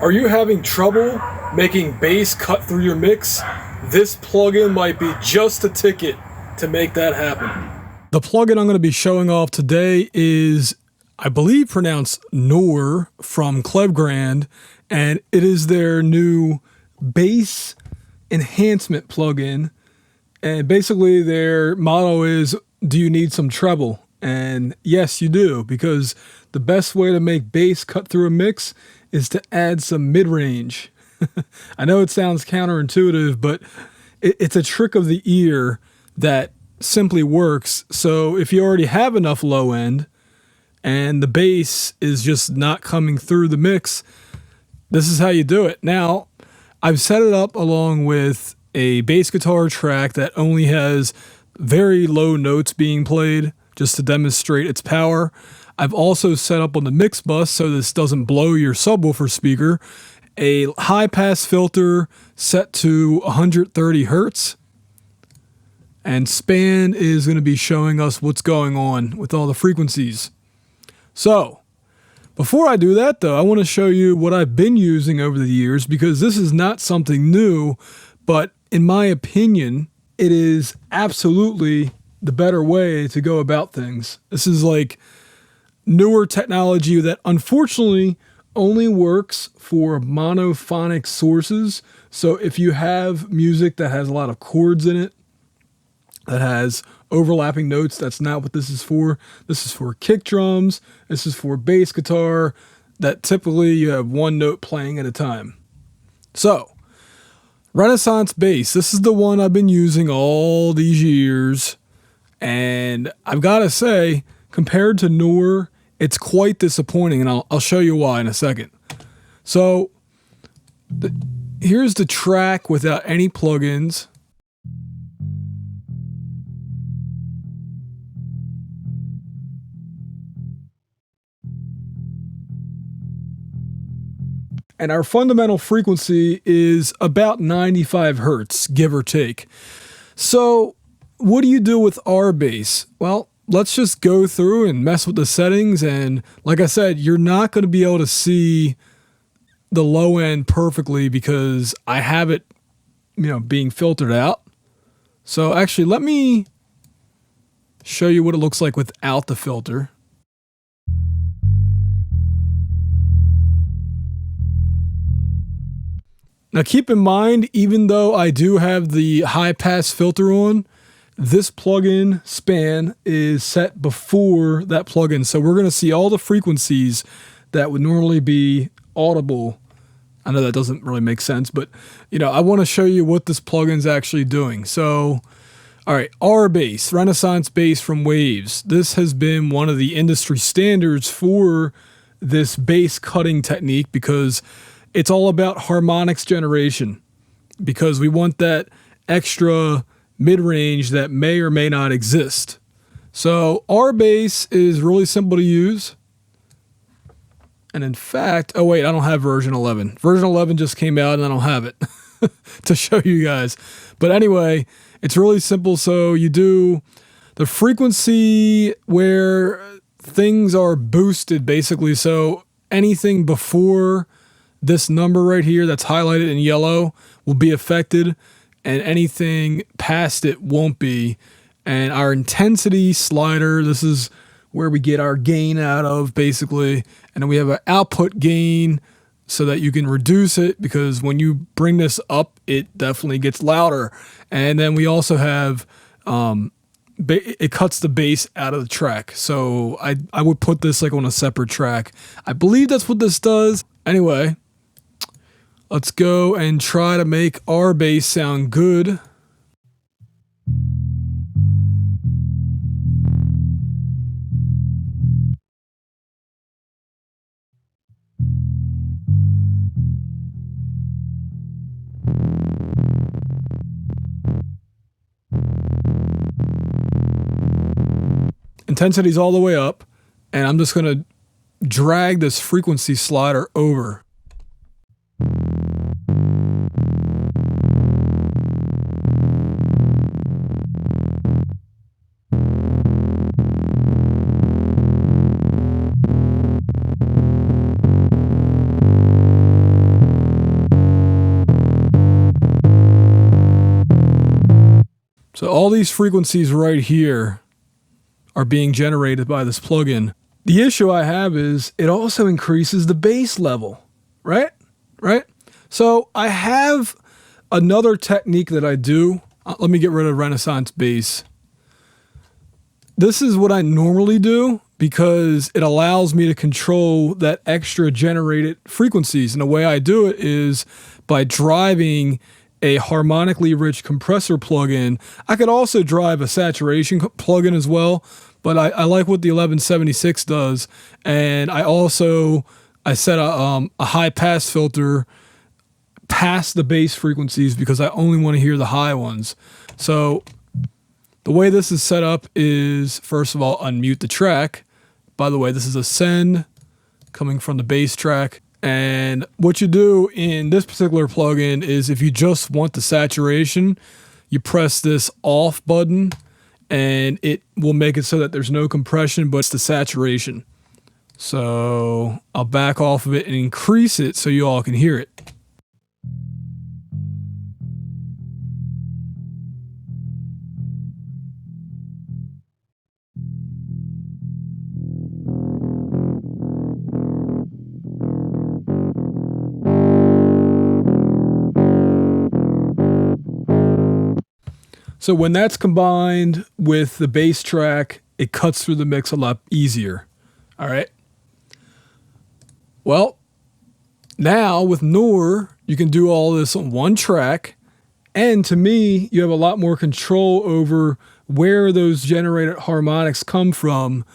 Are you having trouble making bass cut through your mix? This plugin might be just a ticket to make that happen. The plugin I'm going to be showing off today is, I believe, pronounced Noir from Klevgrand, and it is their new bass enhancement plugin. And basically their motto is, do you need some treble? And yes, you do, because the best way to make bass cut through a mix is to add some mid-range. I know it sounds counterintuitive, but it's a trick of the ear that simply works. So if you already have enough low end and the bass is just not coming through the mix, this is how you do it. Now, I've set it up along with a bass guitar track that only has very low notes being played just to demonstrate its power. I've also set up on the mix bus, so this doesn't blow your subwoofer speaker, a high pass filter set to 130 hertz. And Span is going to be showing us what's going on with all the frequencies. So, before I do that though, I want to show you what I've been using over the years, because this is not something new, but in my opinion, it is absolutely the better way to go about things. This is like newer technology that unfortunately only works for monophonic sources. So if you have music that has a lot of chords in it, that has overlapping notes, that's not what this is for. This is for kick drums. This is for bass guitar, that typically you have one note playing at a time. So, Renaissance bass. This is the one I've been using all these years. And I've got to say, compared to Noir, it's quite disappointing, and I'll show you why in a second. So, here's the track without any plugins. And our fundamental frequency is about 95 hertz, give or take. So, what do you do with our bass? Well, let's just go through and mess with the settings. And like I said, you're not going to be able to see the low end perfectly because I have it, being filtered out. So actually, let me show you what it looks like without the filter. Now keep in mind, even though I do have the high pass filter on, this plugin Span is set before that plugin. So we're going to see all the frequencies that would normally be audible. I know that doesn't really make sense, but I want to show you what this plugin's actually doing. So, all right, R bass, Renaissance bass from Waves. This has been one of the industry standards for this bass cutting technique because it's all about harmonics generation, because we want that extra mid-range that may or may not exist. So our bass is really simple to use. And in fact, oh wait, I don't have version 11. Version 11 just came out and I don't have it to show you guys. But anyway, it's really simple. So you do the frequency where things are boosted basically. So anything before this number right here that's highlighted in yellow will be affected, and anything past it won't be. And our intensity slider, this is where we get our gain out of basically. And then we have an output gain so that you can reduce it, because when you bring this up, it definitely gets louder. And then we also have, it cuts the bass out of the track. So I would put this like on a separate track. I believe that's what this does. Anyway, let's go and try to make our bass sound good. Intensity's all the way up, and I'm just going to drag this frequency slider over. So all these frequencies right here are being generated by this plugin. The issue I have is it also increases the bass level, right? Right? So I have another technique that I do. Let me get rid of Renaissance bass. This is what I normally do because it allows me to control that extra generated frequencies. And the way I do it is by driving a harmonically rich compressor plugin. I could also drive a saturation plugin as well, but I like what the 1176 does. And I set a high pass filter past the bass frequencies because I only want to hear the high ones. So the way this is set up is, first of all, unmute the track. By the way, this is a send coming from the bass track. And what you do in this particular plugin is if you just want the saturation, you press this off button and it will make it so that there's no compression, but it's the saturation. So I'll back off of it and increase it so you all can hear it. So when that's combined with the bass track, it cuts through the mix a lot easier. All right. Well, now with Noir, you can do all this on one track. And to me, you have a lot more control over where those generated harmonics come from.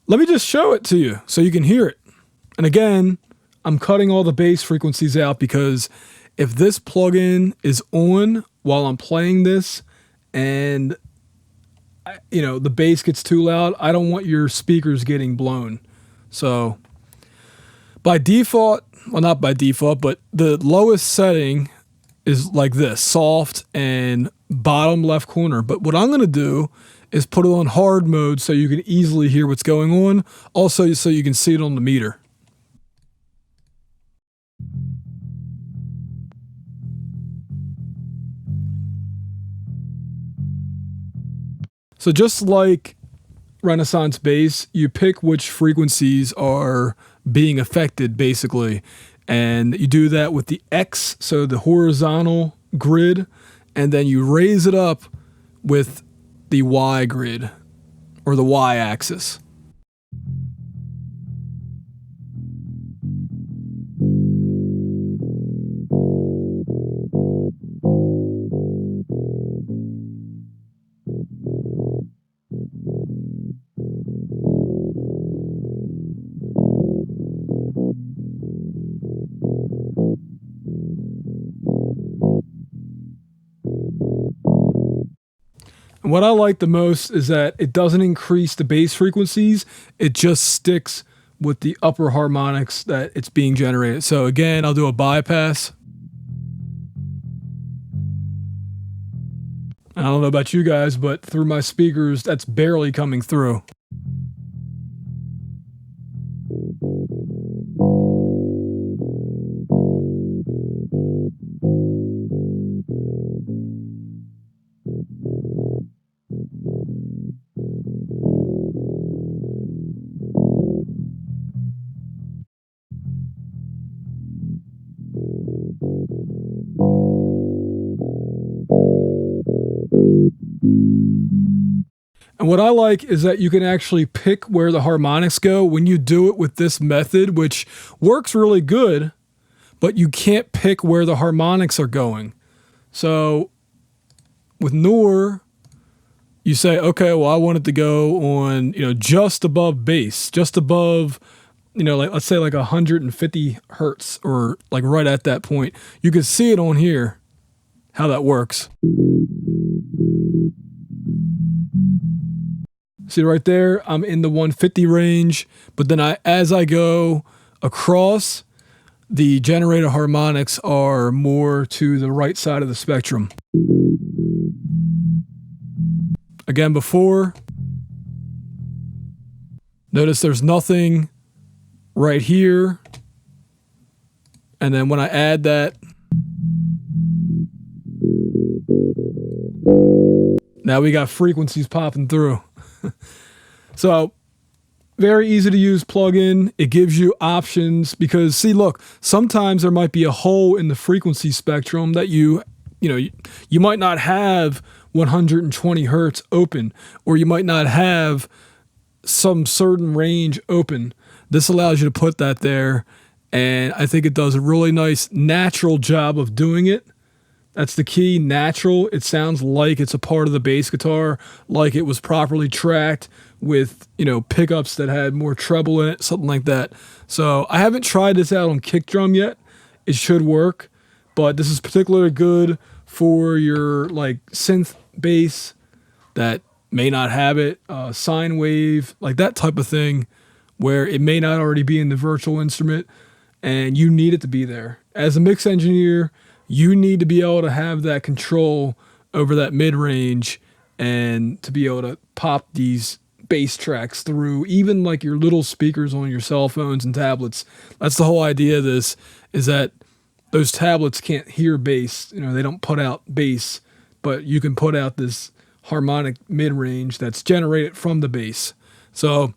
Let me just show it to you so you can hear it. And again, I'm cutting all the bass frequencies out because if this plugin is on while I'm playing this and the bass gets too loud, I don't want your speakers getting blown. So by default, well, not by default, but the lowest setting is like this, soft and bottom left corner. But what I'm going to do is put it on hard mode so you can easily hear what's going on. Also, so you can see it on the meter. So just like Renaissance bass, you pick which frequencies are being affected, basically. And you do that with the X, so the horizontal grid, and then you raise it up with the Y grid, or the Y axis. And what I like the most is that it doesn't increase the bass frequencies, it just sticks with the upper harmonics that it's being generated. So again, I'll do a bypass. I don't know about you guys, but through my speakers, that's barely coming through. And what I like is that you can actually pick where the harmonics go when you do it with this method, which works really good, but you can't pick where the harmonics are going. So with Noir, you say, okay, well, I want it to go on, just above bass, just above, like, let's say like 150 hertz or like right at that point. You can see it on here, how that works. See right there, I'm in the 150 range, but then as I go across, the generated harmonics are more to the right side of the spectrum. Again, before, notice there's nothing right here. And then when I add that, Now we got frequencies popping through. So very easy to use plugin. It gives you options because, see, look, sometimes there might be a hole in the frequency spectrum that you might not have 120 hertz open, or you might not have some certain range open. This allows you to put that there, and I think it does a really nice natural job of doing it. That's the key, natural. It sounds like it's a part of the bass guitar, like it was properly tracked with, pickups that had more treble in it, something like that. So I haven't tried this out on kick drum yet. It should work, but this is particularly good for your like synth bass that may not have it, sine wave, like that type of thing, where it may not already be in the virtual instrument and you need it to be there. As a mix engineer, you need to be able to have that control over that mid-range and to be able to pop these bass tracks through, even like your little speakers on your cell phones and tablets. That's the whole idea of this, is that those tablets can't hear bass. They don't put out bass, but you can put out this harmonic mid-range that's generated from the bass. So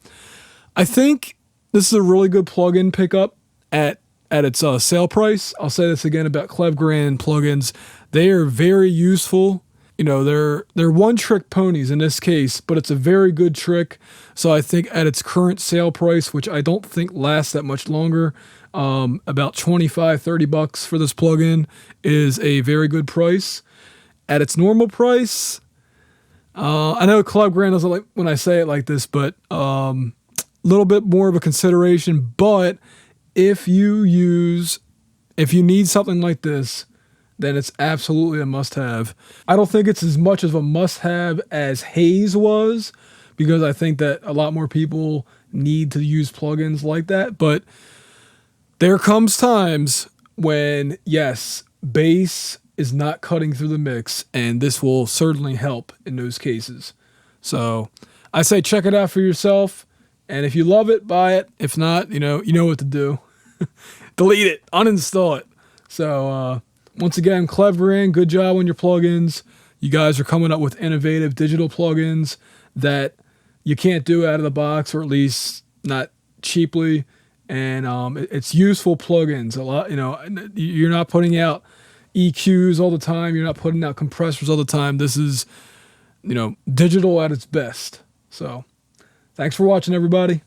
I think this is a really good plugin pickup at its sale price. I'll say this again about Klevgrand plugins. They are very useful. They're one-trick ponies in this case, but it's a very good trick. So I think at its current sale price, which I don't think lasts that much longer, about $25-30 for this plugin is a very good price. At its normal price, I know Klevgrand doesn't like when I say it like this, but a little bit more of a consideration. But if you need something like this, then it's absolutely a must-have. I don't think it's as much of a must-have as Haze was, because I think that a lot more people need to use plugins like that. But there comes times when, yes, bass is not cutting through the mix, and this will certainly help in those cases. So I say check it out for yourself, and if you love it, buy it. If not, you know what to do. Delete it, uninstall it. So once again, Klevgrand, good job on your plugins. You guys are coming up with innovative digital plugins that you can't do out of the box, or at least not cheaply. And it's useful plugins. A lot, you're not putting out EQs all the time. You're not putting out compressors all the time. This is, digital at its best. So thanks for watching, everybody.